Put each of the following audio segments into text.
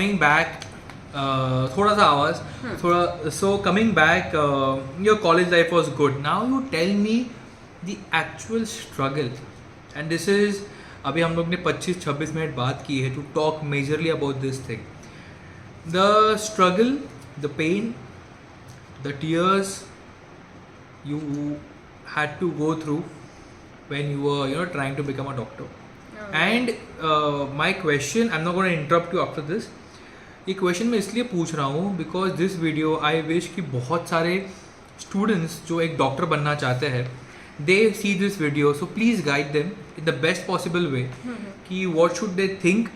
coming back, थोड़ा सा आवाज थोड़ा. So coming back, your college life was good. Now you tell me the actual struggle, and this is अभी हम लोग ने 25-26 मिनट बात की है to talk majorly about this thing. The struggle, the pain, the tears you had to go through when you were trying to become a doctor. And my question, I'm not going to interrupt you after this. ये question मैं इसलिए पूछ रहा हूँ because this video I wish कि बहुत सारे students जो एक डॉक्टर बनना चाहते हैं they see this video, so please guide them in the best possible way कि what should they think.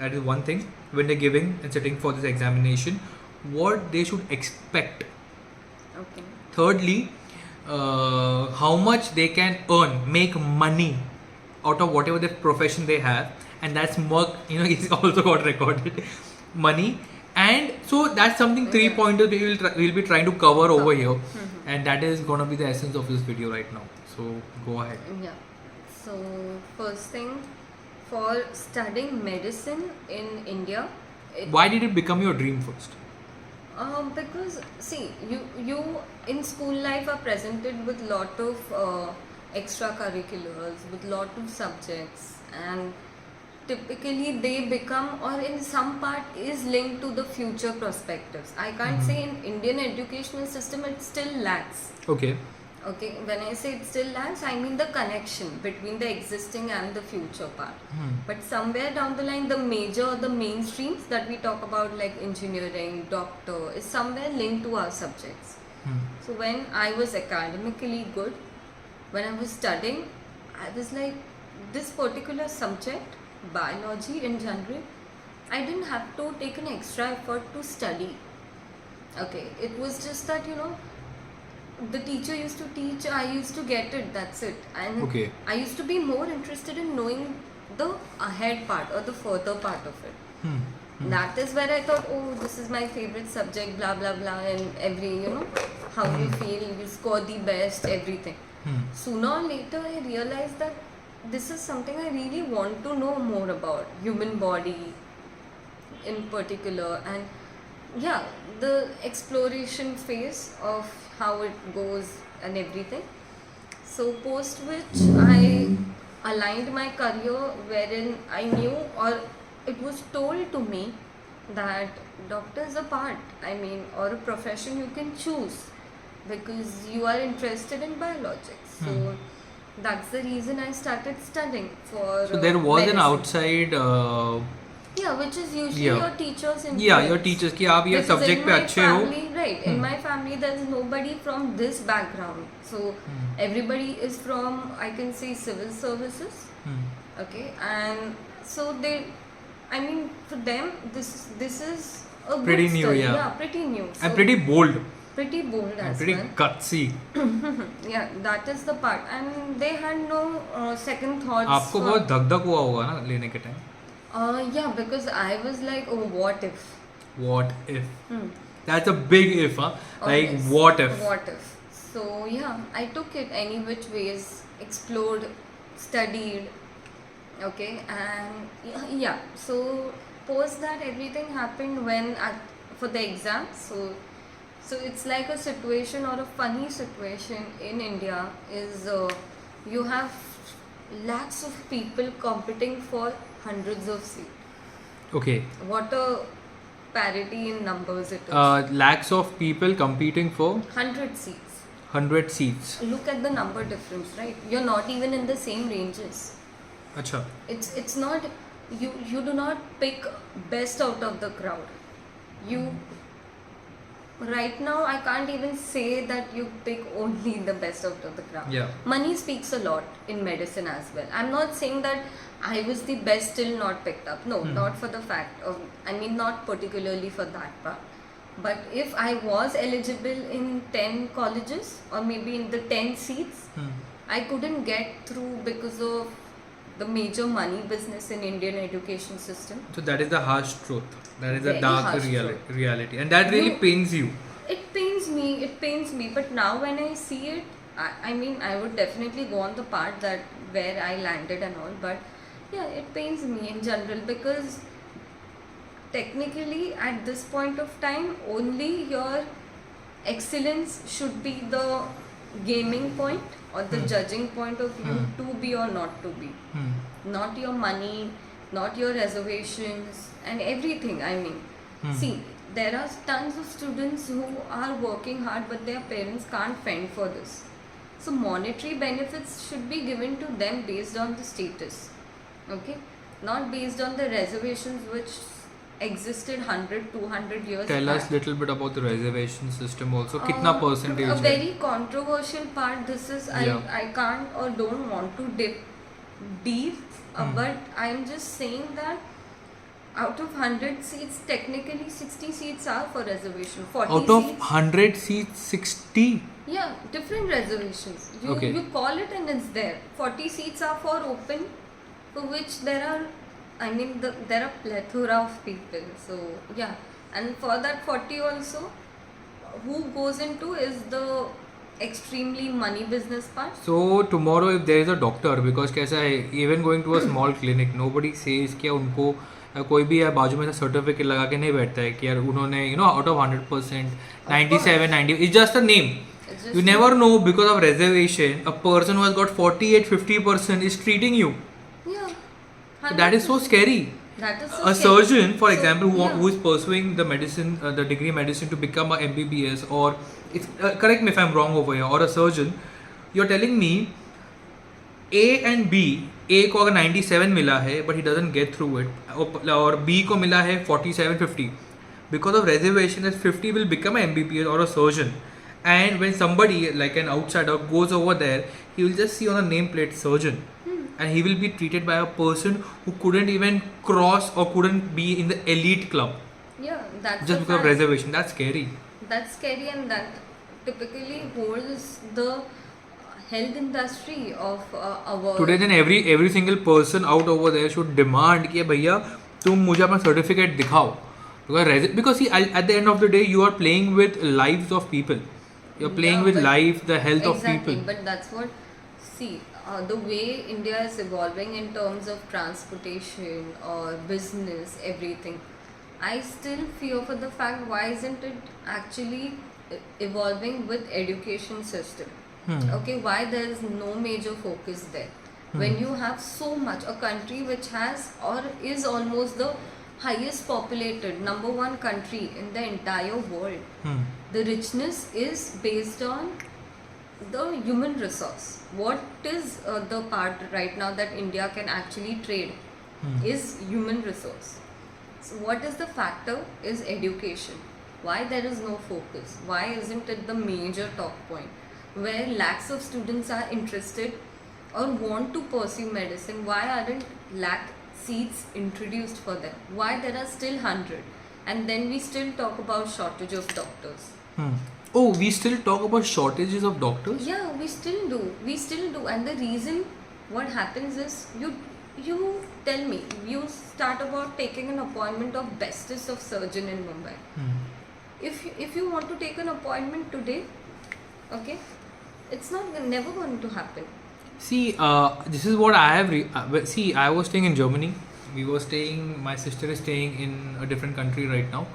That is one thing when they giving and sitting for this examination, what they should expect. Thirdly, how much they can earn, make money out of whatever the profession they have, and that's work, is also got recorded money. And so that's something 3 pointers we'll be trying to cover over here, and that is going to be the essence of this video right now. So go ahead. Yeah. So first thing, for studying medicine in India, Why did it become your dream first? Because see, you in school life are presented with lot of extracurriculars, with lot of subjects, and typically they become, or in some part is linked to the future perspectives. I can't say in Indian educational system it still lacks. Okay. When I say it still lacks, I mean the connection between the existing and the future part. But somewhere down the line, the major, the mainstreams that we talk about, like engineering, doctor, is somewhere linked to our subjects. So when I was academically good, when I was studying, I was like, this particular subject, biology in general, I didn't have to take an extra effort to study. It was just that, the teacher used to teach, I used to get it, that's it. And I used to be more interested in knowing the ahead part or the further part of it. That is where I thought, this is my favorite subject, blah blah blah, and every, how you feel, you score the best, everything. Sooner or later I realized that this is something I really want to know more about, human body in particular, and the exploration phase of how it goes and everything. So post which I aligned my career wherein I knew, or it was told to me, that doctor is a part, or a profession you can choose because you are interested in biologics. So that's the reason I started studying for so there was medicine. an outside which is usually your teachers influence. your teachers कि आप ये subject पे अच्छे हो. Right. In my family there is nobody from this background, so everybody is from, I can say, civil services. And so they, for them this is a pretty good new. study. Yeah, pretty new. So and pretty bold as pretty well. gutsy. That is the part, and they had no second thoughts. आपको बहुत धक-धक हुआ होगा ना लेने के time. Because I was like, what if? That's a big if, huh? Like, Yes. what if? So I took it any which ways, explored, studied, and so post that everything happened when for the exam. So it's like a situation, or a funny situation in India is you have lakhs of people competing for hundreds of seats. What a parity in numbers it is. Lakhs of people competing for 100 seats. 100 seats. Look at the number difference, right? You're not even in the same ranges. Acha. It's not, you do not pick best out of the crowd. Right now I can't even say that you pick only the best out of the crowd. Money speaks a lot in medicine as well. I'm not saying that I was the best still not picked up. No, not for the fact of, not particularly for that part. But if I was eligible in 10 colleges, or maybe in the 10 seats, I couldn't get through because of the major money business in Indian education system. So that is the harsh truth. That is the Very dark reality. And that really pains you. It pains me. But now when I see it, I would definitely go on the part that where I landed and all. But it pains me in general, because technically at this point of time only your excellence should be the gaming point or the judging point of view to be or not to be. Not your money, not your reservations and everything. I mean, see, there are tons of students who are working hard but their parents can't fend for this. So monetary benefits should be given to them based on the status, okay, not based on the reservations which existed 100-200 years Tell back. us little bit about the reservation system also. Kitna percentage A hai? very controversial part. This is Yeah. I can't or don't want to dip deep, but I'm just saying that out of 100 seats, technically 60 seats are for reservation. 40 Out of seats. 100 seats, 60? Yeah, different reservations. Okay. You call it and it's there. 40 seats are for open, for which there are, I mean, there are plethora of people. So yeah, and for that 40 also, who goes into is the extremely money business part. So tomorrow if there is a doctor, because कैसा है, even going to a small clinic, nobody says कि उनको कोई भी बाजू में certificate लगा के नहीं बैठता है कि यार उन्होंने out of 100%, 97, 90, it's just a name. You never know, because of reservation, a person who has got 48, 50% is treating you. Yeah. So that is so scary. That is so A scary. surgeon, for So, example, yeah. who is pursuing the medicine, the degree medicine to become a MBBS, or it's correct me if I'm wrong over here, or a surgeon, you're telling me A and B, A को अगर 97 मिला है, but he doesn't get through it, और B को मिला है 47, 50. Because of reservation, that 50 will become an MBBS or a surgeon. And when somebody like an outsider goes over there, he will just see on the nameplate surgeon. And he will be treated by a person who couldn't even cross or couldn't be in the elite club Yeah, that's just a because of fact. reservation. That's scary. That's scary, and that typically holds the health industry of our. Today then every single person out over there should demand कि भैया तुम मुझे अपना certificate दिखाओ. Because see, at the end of the day you are playing with lives of people. You're playing with but life, the health of exactly, people. but that's what. See, the way India is evolving in terms of transportation or business, everything, I still fear for the fact why isn't it actually evolving with education system? Okay, why there is no major focus there? When you have so much, a country which has or is almost the highest populated number one country in the entire world, the richness is based on the human resource. What is the part right now that India can actually trade is human resource. So what is the factor is education. Why there is no focus? Why isn't it the major talk point where lakhs of students are interested or want to pursue medicine? Why aren't lakh seats introduced for them? Why there are still 100 and then we still talk about shortage of doctors? Oh, we still talk about shortages of doctors? Yeah, we still do. And the reason what happens is you tell me, you start about taking an appointment of bestest of surgeon in Mumbai. If you want to take an appointment today, okay, it's never going to happen. See, this is what I have. See, I was staying in Germany. My sister is staying in a different country right now.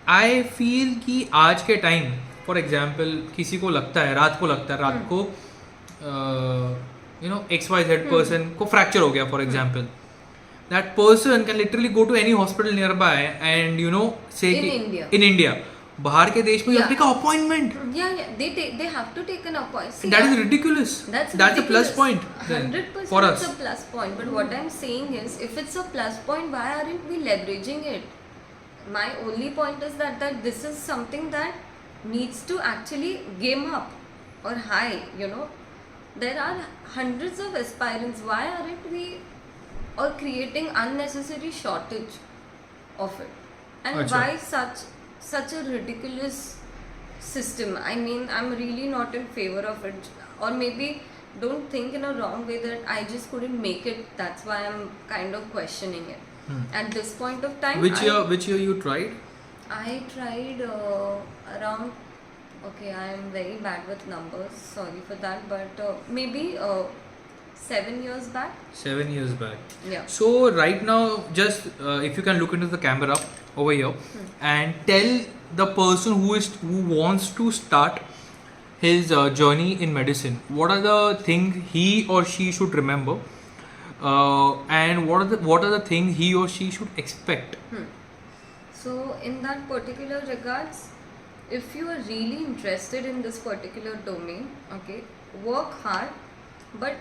I feel कि आज के time, for example किसी को लगता है रात को XYZ person को फ्रैक्चर हो गया, for example, that person can literally go to any hospital nearby and say in India, बाहर के देश में you have to take an appointment. Yeah, they have to take an appointment. See, that is ridiculous. That's a plus point. 100% for us. It's a plus point. But what I'm saying is, if it's a plus point, why aren't we leveraging it? My only point is that this is something that needs to actually game up or high. There are hundreds of aspirants. Why aren't we or creating unnecessary shortage of it? And Achha. why such a ridiculous system? I mean, I'm really not in favor of it. Or maybe don't think in a wrong way that I just couldn't make it. That's why I'm kind of questioning it. At this point of time, Which year you tried? I tried around. Okay, I am very bad with numbers. Sorry for that, but maybe 7 years back. 7 years back. Yeah. So right now, just if you can look into the camera over here and tell the person who wants to start his journey in medicine, what are the things he or she should remember, and what are the things he or she should expect. So in that particular regards, if you are really interested in this particular domain, okay, work hard, but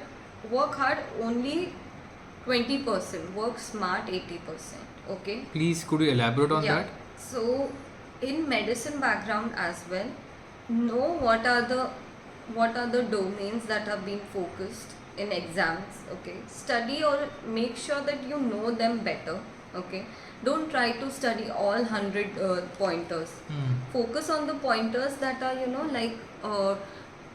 work hard only 20%, work smart 80%, okay. Please, could you elaborate on that? So in medicine background as well, know what are the domains that are being focused in exams, okay. Study or make sure that you know them better, okay. Don't try to study all 100 pointers. Focus on the pointers that are, like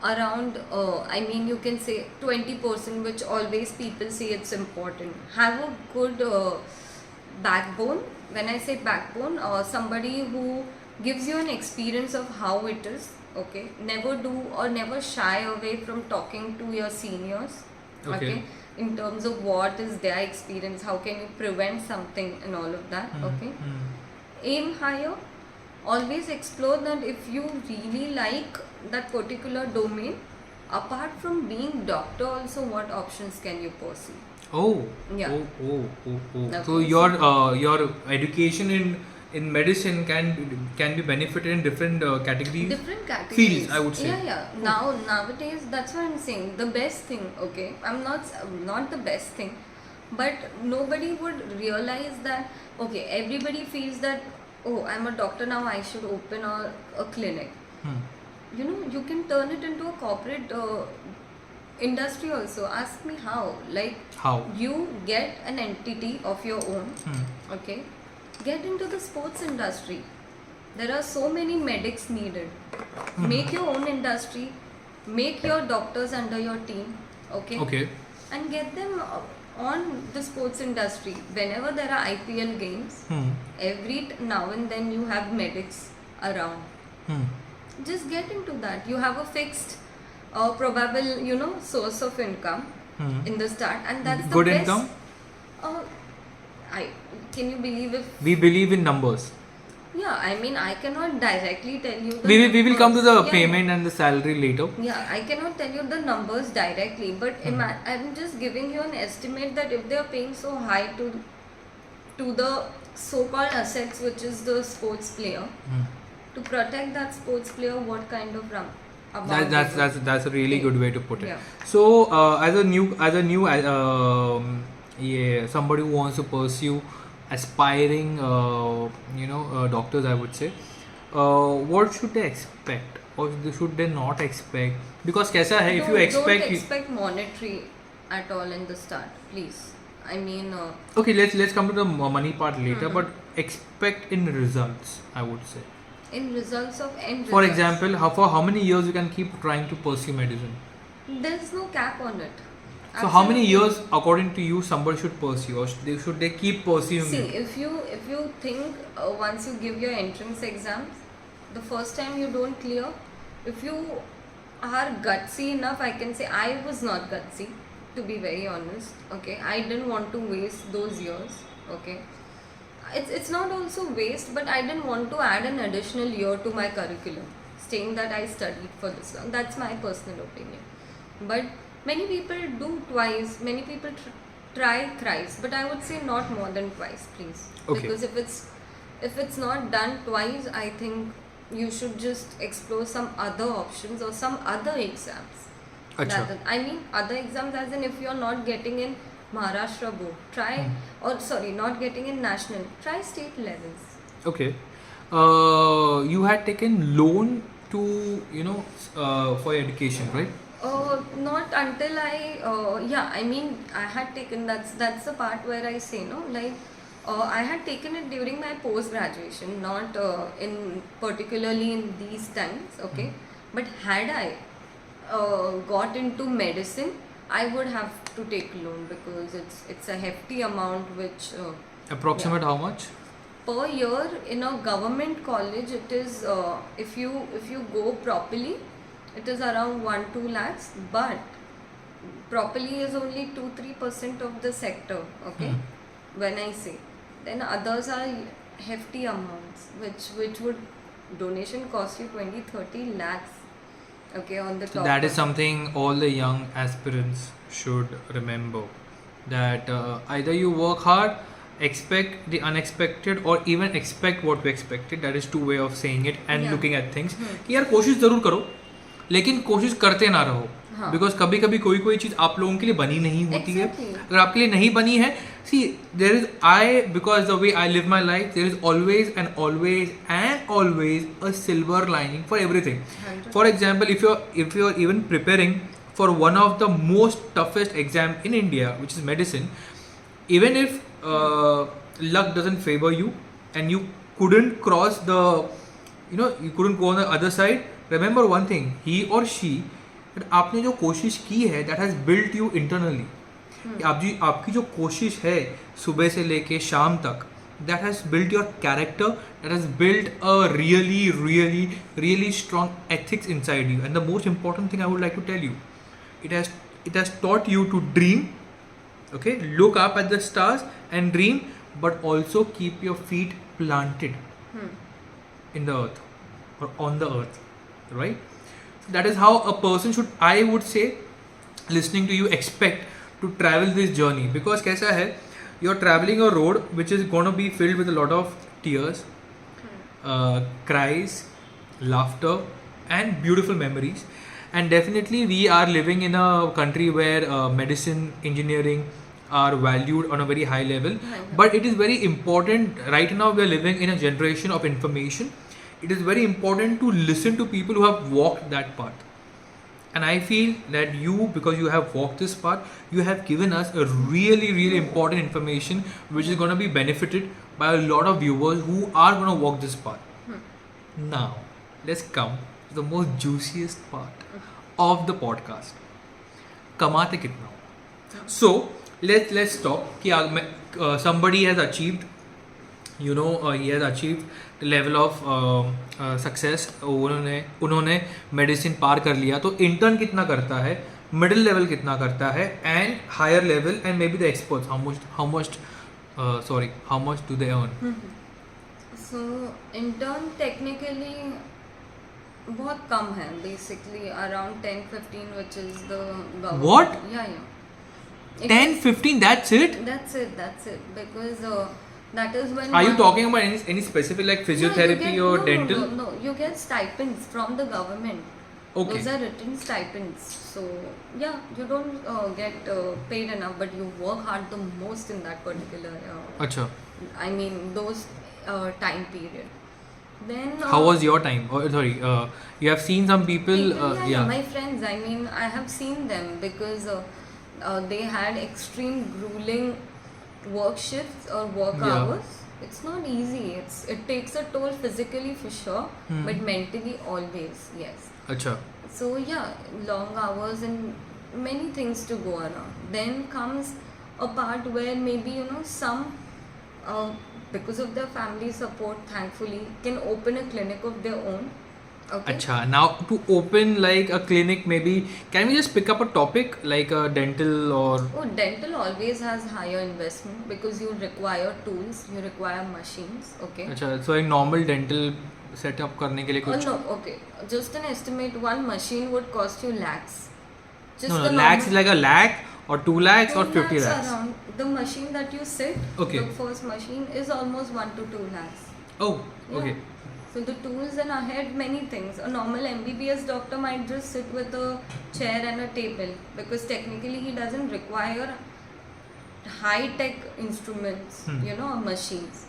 around, I mean, you can say 20%, which always people say it's important. Have a good backbone. When I say backbone, somebody who gives you an experience of how it is, okay. Never do or never shy away from talking to your seniors, okay. In terms of what is their experience, how can you prevent something and all of that, okay. Aim higher. Always explore that if you really like that particular domain, apart from being doctor also, what options can you pursue? Oh. Yeah. Okay. So your education in medicine can be benefited in different categories. Different categories. Fields, I would say. Yeah. Nowadays, that's what I'm saying. The best thing, okay. I'm not the best thing, but nobody would realize that. Okay, everybody feels that. Oh, I'm a doctor now. I should open a clinic. You can turn it into a corporate industry also. Ask me how. Like how you get an entity of your own. Okay, get into the sports industry. There are so many medics needed. Make your own industry. Make your doctors under your team. Okay. And get them on the sports industry. Whenever there are IPL games, every now and then you have medics around. Just get into that. You have a fixed probable source of income in the start, and that's the good best income. Can you believe if we believe in numbers? Yeah, I mean, I cannot directly tell you the we will come to the numbers. payment and the salary later. Yeah, I cannot tell you the numbers directly, but I'm just giving you an estimate that if they are paying so high to the so-called assets, which is the sports player, to protect that sports player, what kind of amount? That's a really good way to put it. Yeah. So as a new somebody who wants to pursue aspiring doctors, I would say, what should they expect or should they not expect? Because kaisa hai, if you expect, don't expect monetary at all in the start, please. I mean, okay, let's come to the money part later, but expect in results, I would say. In results of end For results. example, for how many years you can keep trying to pursue medicine? There's no cap on it. So how many years, according to you, somebody should pursue, or should they keep pursuing See, it? if you think once you give your entrance exams, the first time you don't clear, if you are gutsy enough, I can say I was not gutsy, to be very honest. Okay, I didn't want to waste those years. Okay, it's not also waste, but I didn't want to add an additional year to my curriculum, saying that I studied for this long. That's my personal opinion. But many people do twice, many people try thrice, but I would say not more than twice, please. Okay. Because if it's not done twice, I think you should just explore some other options or some other exams. Achha. I mean other exams as in if you're not getting in Maharashtra board, try not getting in national, try state levels. Okay. You had taken loan to for your education, right? Not until I mean I had taken, that's the part where I say I had taken it during my post graduation, not in particularly in these times, okay. But had I got into medicine, I would have to take loan because it's a hefty amount, which Approximate how much? per year in a government college it is if you go properly, it is around 1-2 lakhs, but properly is only 2-3% of the sector, okay? When I say, then others are hefty amounts, which would donation cost you 20-30 lakhs, okay, on the top. That is something all the young aspirants should remember, that either you work hard, expect the unexpected, or even expect what we expected. That is two way of saying it and Yeah. looking at things. कि यार कोशिश ज़रूर करो, लेकिन कोशिश करते ना रहो. हाँ. बिकॉज कभी कभी कोई चीज़ आप लोगों के लिए बनी नहीं होती Exactly. है. अगर आपके लिए नहीं बनी है, see there is I, because the way I live my life, there is always a silver lining for everything. 100%. For example, if you're even preparing for one of the most toughest exam in India, which is medicine, even if luck doesn't favor you and you couldn't cross the, you couldn't go on the other side, remember one thing, he or she, that आपने जो कोशिश की है, that has built you internally. आपकी जो कोशिश है सुबह से लेके शाम तक, that has built your character, that has built a really strong ethics inside you. And the most important thing I would like to tell you, it has taught you to dream, okay, look up at the stars and dream, but also keep your feet planted in the earth or on the earth, right? So that is how a person should, I would say, listening to you, expect to travel this journey. Because kaisa hai, you're traveling a road which is going to be filled with a lot of tears, cries, laughter, and beautiful memories. And definitely we are living in a country where medicine, engineering are valued on a very high level. But it is very important, right now we are living in a generation of information. It is very important to listen to people who have walked that path. And I feel that you, because you have walked this path, you have given us a really important information which is going to be benefited by a lot of viewers who are going to walk this path. Now, let's come to the most juiciest part of the podcast. Kamate kitna ho? So, let's talk कि somebody has achieved, he has achieved the level of success. उन्होंने medicine पार कर लिया, तो intern कितना करता है, middle level कितना करता है, and higher level and maybe the experts, how much do they earn? So intern technically बहुत कम है, basically around 10-15, which is the government. What? Yeah. 10-15, that's it? That's it, because that is when. Are you talking about any specific like physiotherapy or dental? No, you get stipends from the government. Okay. Those are written stipends. So yeah, you don't get paid enough, but you work hard the most in that particular. Acha. I mean those time period. Then. How was your time? You have seen some people. Yeah, my friends. I mean, I have seen them because they had extreme grueling work shifts or work hours. It's not easy. It takes a toll physically for sure, but mentally always, yes. Acha. So yeah, long hours and many things to go around. Then comes a part where maybe some because of their family support, thankfully, can open a clinic of their own. Okay. Acha, now to open like a clinic, maybe can we just pick up a topic like a dental or? Oh, dental always has higher investment because you require tools, you require machines. Okay. Acha, so a normal dental setup करने के लिए कुछ? No, okay. Just an estimate, one machine would cost you lakhs. Just No, lakhs is like a lakh or 2 lakhs or 50 lakhs. Around. The machine that you sit, Okay. the first machine is almost 1 to 2 lakhs. Oh, okay. Yeah. So the tools and ahead many things. A normal MBBS doctor might just sit with a chair and a table because technically he doesn't require high tech instruments, or machines.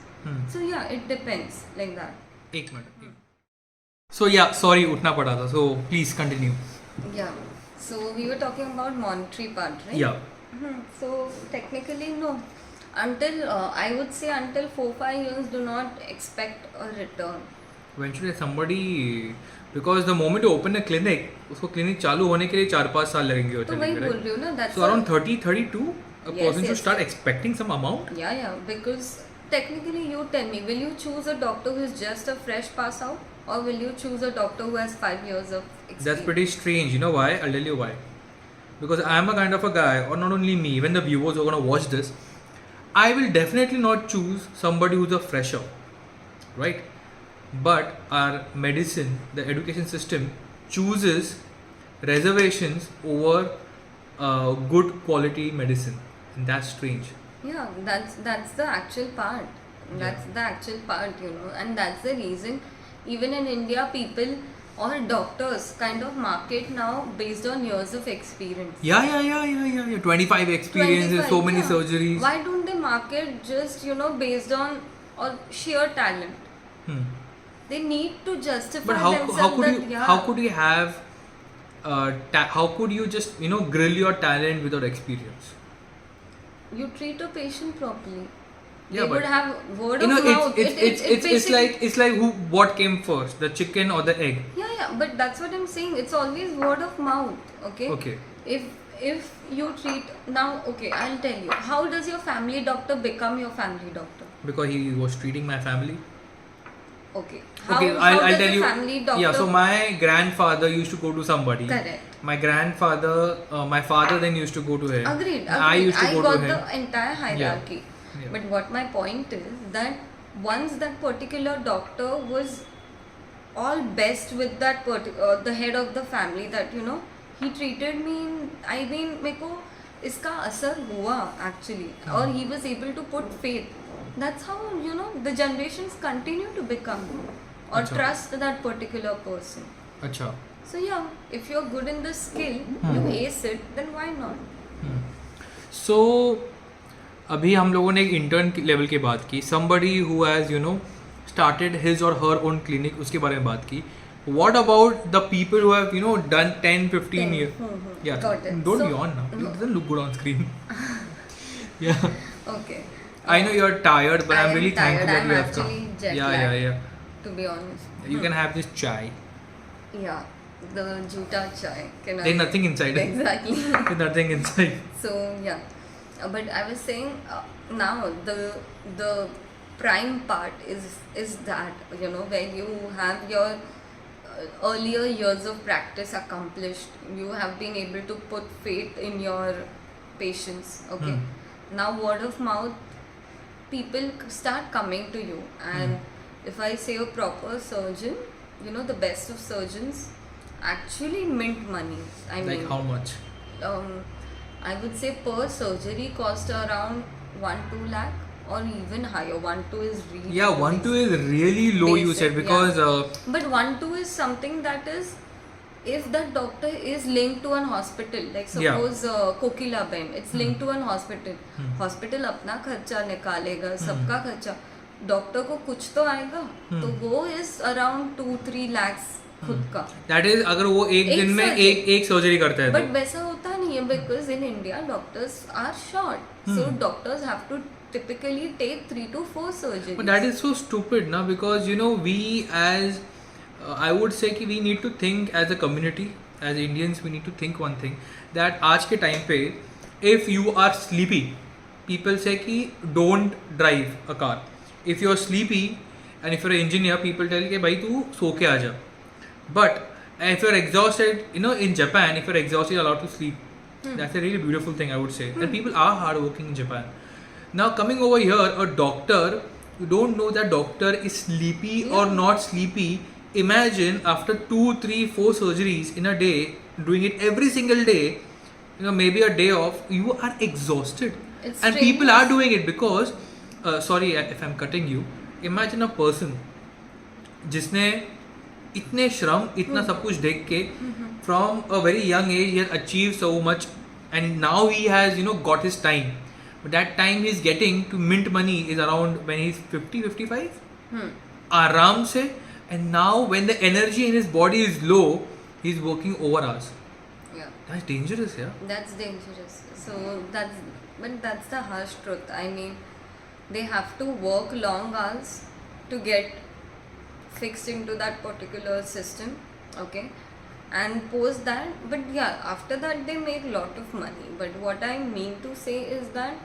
So yeah, it depends like that. एक minute. So yeah, sorry उठना पड़ा था. So please continue. Yeah. So we were talking about monetary part, right? Yeah. So technically no. Until I would say until 4-5 years, do not expect a return. Eventually somebody, because the moment you open a clinic, उसको clinic चालू होने के लिए 4-5 साल लगेंगे तो वही बोल रही हूँ ना, that's so around 30-32 a person should start yes. expecting some amount. Yeah, because technically you tell me, will you choose a doctor who is just a fresh pass out or will you choose a doctor who has 5 years of experience? That's pretty strange. You know why? I'll tell you why. because I am a kind of a guy, or not only me, even the viewers who are going to watch this, I will definitely not choose somebody who's a fresher, right? But our medicine, the education system, chooses reservations over good quality medicine, and that's strange. Yeah, that's the actual part. That's the actual part, and that's the reason even in India people or doctors kind of market now based on years of experience. Yeah. 25 experiences, so many yeah. surgeries. Why don't they market just based on or sheer talent? They need to justify But how themselves. could you how could you have how could you just grill your talent without experience? You treat a patient properly. Yeah, they but would have word of mouth. It's like what came first, the chicken or the egg? Yeah, but that's what I'm saying. It's always word of mouth. Okay. If you treat now, okay, I'll tell you. How does your family doctor become your family doctor? Because he was treating my family. Okay. I'll does tell a you. Family doctor? Yeah, so my grandfather used to go to somebody. Correct. My grandfather, my father then used to go to him. Agreed. I used to go to him. I got the entire hierarchy. Yeah. But what my point is that once that particular doctor was all best with that the head of the family, that he treated me I mean meko iska asar hua actually, or he was able to put faith. That's how the generations continue to become or Achha. trust that particular person. Acha. So yeah, if you're good in the skill, you ace it, then why not? So अभी हम लोगों ने एक intern level की बात की, somebody who has started his or her own clinic, उसके बारे में बात की. What about the people who have done 10-15 years? Yeah, Got it. Don't So, yawn now. no. It doesn't look good on screen. Yeah. Okay. I know you're tired, but I'm really thankful that I'm you have come. actually jet Yeah. lagged, to be honest. You can have this chai. Yeah, the juta chai. There's nothing inside. Exactly. There's nothing inside. So yeah, but I was saying now the prime part is that when you have your earlier years of practice accomplished, you have been able to put faith in your patients. Okay, now word of mouth, people start coming to you, and if I say a proper surgeon, the best of surgeons actually mint money. I mean, Like how much? I would say per surgery cost around 1-2 lakh or even higher. 1-2 is really Yeah, 1-2 is really low, you basic, said, because but 1-2 is something that is, if that doctor is linked to an hospital, like suppose Kokila Ben, it's linked to an hospital. Hospital अपना खर्चा निकालेगा, सबका खर्चा, doctor को कुछ तो आएगा, तो वो is around 2-3 lakhs खुद का. That is अगर वो एक दिन में एक सर्जरी करता है. But वैसा होता नहीं है, because in India doctors are short, so doctors have to typically take 3 to 4 surgeries. But that is so stupid, na? Because we as I would say कि we need to think as a community, as Indians, we need to think one thing, that आज के time पे if you are sleepy, people say कि don't drive a car. If you are sleepy and if you are an engineer, people tell कि भाई तू सो के आ जा. But if you are exhausted, in Japan, if you are exhausted, you're allowed to sleep. That's a really beautiful thing, I would say. And people are hardworking in Japan. Now coming over here, a doctor, you don't know that doctor is sleepy or not sleepy. Imagine after 2, 3, 4 surgeries in a day, doing it every single day, maybe a day off, you are exhausted. It's and people are doing it because, sorry if I'm cutting you, imagine a person जिसने इतने श्रम, इतना सब कुछ देख के, from a very young age he has achieved so much, and now he has got his time. But that time he's getting to mint money is around when he's 50-55 आराम से. And now when the energy in his body is low, he's working over hours. Yeah, That's dangerous. that's dangerous. So that's the harsh truth. I mean, they have to work long hours to get fixed into that particular system. Okay, and post that, but yeah, after that they make lot of money. But what I mean to say is that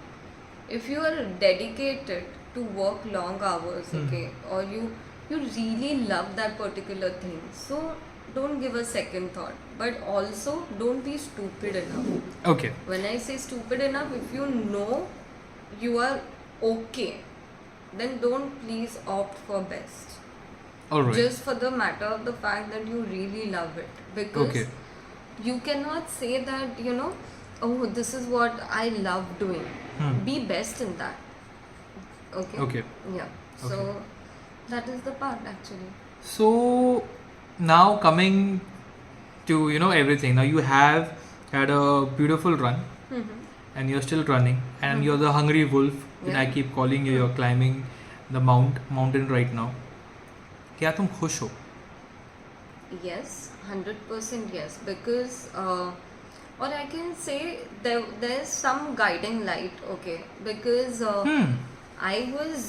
if you are dedicated to work long hours, okay, or you really love that particular thing, so don't give a second thought, but also don't be stupid enough. Okay. When I say stupid enough, if you know you are okay, then don't please opt for best. All right. Just for the matter of the fact that you really love it. Because Okay. you cannot say that, oh, this is what I love doing. Be best in that. Okay? Okay. Yeah. So, that is the part actually. So now coming to everything. Now you have had a beautiful run, and you're still running, and you're the hungry wolf. And I Yeah. keep calling you. You're climbing the mountain right now. क्या तुम खुश हो? Yes, 100% yes. Because, or I can say there's some guiding light, okay? Because I was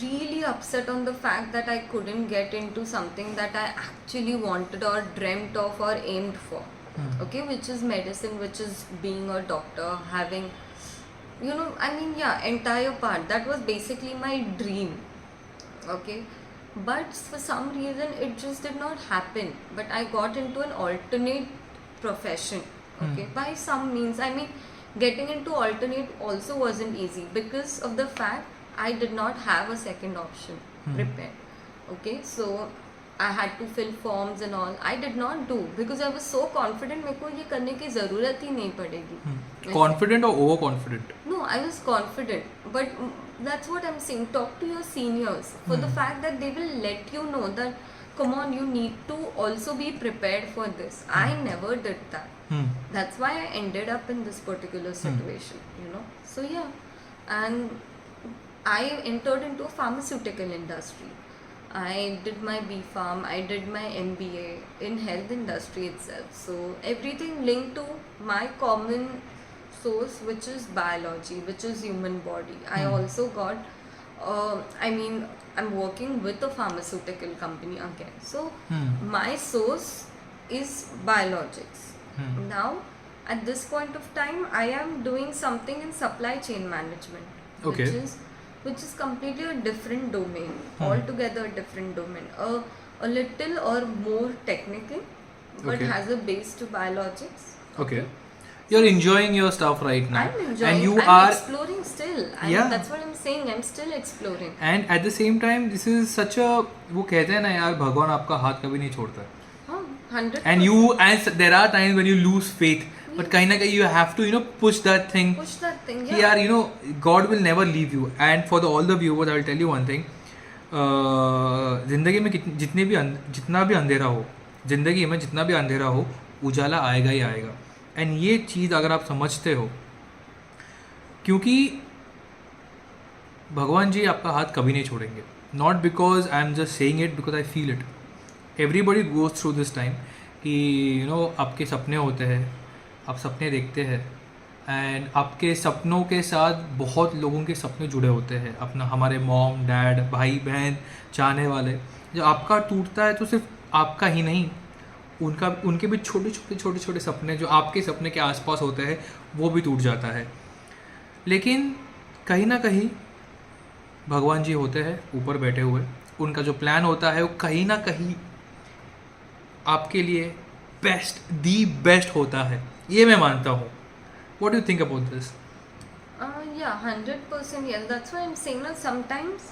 really upset on the fact that I couldn't get into something that I actually wanted or dreamt of or aimed for, okay? Which is medicine, which is being a doctor, having, entire part. That was basically my dream, okay? But for some reason it just did not happen. But I got into an alternate profession, okay? By some means, getting into alternate also wasn't easy because of the fact I did not have a second option prepared, okay? So I had to fill forms and all. I did not do because I was so confident मेरे को ये करने की ज़रूरत ही नहीं पड़ेगी. Confident or overconfident? No, I was confident, but that's what I'm saying. Talk to your seniors for the fact that they will let you know that, come on, you need to also be prepared for this. I never did that. That's why I ended up in this particular situation, So yeah, and I entered into a pharmaceutical industry. I did my B.Pharm, I did my MBA in health industry itself. So everything linked to my common source, which is biology, which is human body. I also got, I'm working with a pharmaceutical company again. So my source is biologics. Now, at this point of time, I am doing something in supply chain management, Okay. which is completely a different domain, altogether a different domain, a little or more technical, but Okay. has a base to biologics. Okay. You're enjoying your stuff right now. I'm enjoying. And you I'm are. exploring still. Yeah. That's what I'm saying. I'm still exploring. And at the same time, this is such a. वो कहते हैं ना यार, भगवान आपका हाथ कभी नहीं छोड़ता. 100%. And there are times when you lose faith, but कहीं ना कहीं you have to push that thing. Push that thing. कि Yeah. यार God will never leave you. And for all the viewers, I will tell you one thing. जिंदगी में जितना भी अंधेरा हो, जिंदगी में जितना भी अंधेरा हो, उजाला आएगा ही आएगा. एंड ये चीज़ अगर आप समझते हो, क्योंकि भगवान जी आपका हाथ कभी नहीं छोड़ेंगे. Not because I am just saying it, because I feel it. Everybody goes through this time कि आपके सपने होते हैं, आप सपने देखते हैं, एंड आपके सपनों के साथ बहुत लोगों के सपने जुड़े होते हैं. अपना हमारे मॉम डैड भाई बहन चाहने वाले. जब आपका टूटता है तो सिर्फ आपका ही नहीं, उनके भी छोटे सपने जो आपके सपने के आसपास होते हैं वो भी टूट जाता है. लेकिन कहीं ना कहीं भगवान जी होते हैं ऊपर बैठे हुए. उनका जो प्लान होता है वो कहीं ना कहीं आपके लिए दी बेस्ट होता है. ये मैं मानता हूँ. What do you think about this? Yeah, 100% yes. That's why I'm saying that sometimes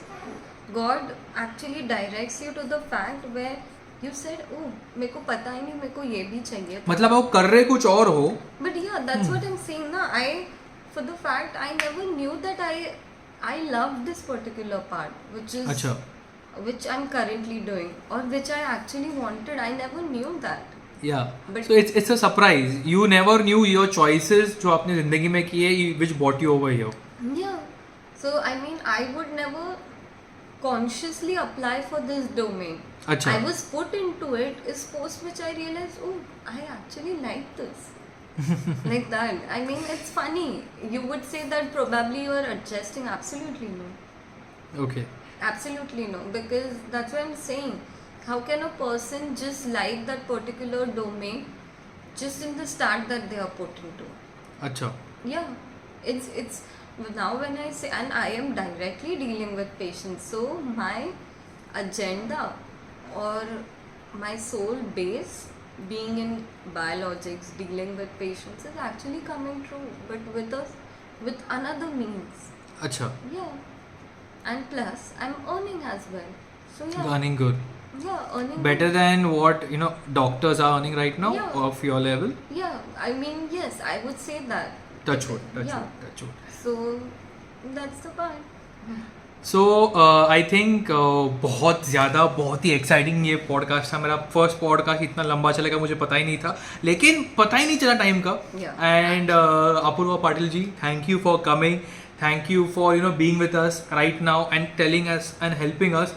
God actually directs you to the fact where you said, oh, मेरे को पता ही नहीं, मेरे को ये भी चाहिए. मतलब आप कर रहे कुछ और हो. But yeah, that's what I'm saying na. For the fact, I never knew that I loved this particular part, which is अच्छा. which I'm currently doing, or which I actually wanted. I never knew that. Yeah. But So it's a surprise. You never knew your choices जो आपने जिंदगी में किए, which brought you over here. yeah. So I would never consciously apply for this domain. अच्छा. I was put into it. Is post which I realized, oh, I actually like this. Like that. It's funny. You would say that probably you are adjusting. Absolutely no. Okay. Absolutely no. Because that's what I'm saying. How can a person just like that particular domain just in the start that they are put into? अच्छा. Yeah. It's now when I say, and I am directly dealing with patients, so my agenda or my sole base being in biologics, dealing with patients is actually coming true, but with another means. अच्छा. Yeah, and plus I'm earning as well. So yeah, Earning good. yeah, earning Better good. than what doctors are earning right now Yeah. of your level. Yeah, I mean, yes, I would say that. Touch wood. Yeah. Touch wood. So that's the part. So I think बहुत ही exciting ये podcast था. मेरा first podcast इतना लंबा चलेगा मुझे पता ही नहीं था, लेकिन पता ही नहीं चला टाइम का. Yeah. And Apoorva Patil ji, thank you for coming, thank you for being with us right now and telling us and helping us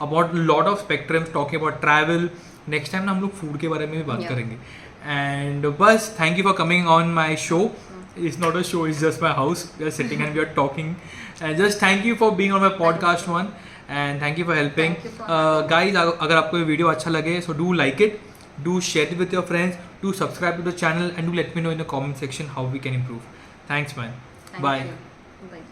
about lot of spectrums, talking about travel. Next time ना हम लोग फूड के बारे में भी बात करेंगे. एंड बस thank you for coming on my show. It's not a show, it's just my house. We are sitting and we are talking. And just thank you for being on my podcast one. And thank you for helping. Thank you for Guys, अगर आपको ये video अच्छा लगे, so do like it, do share it with your friends, do subscribe to the channel, and do let me know in the comment section how we can improve. Thanks man. Thank Bye. you. Bye.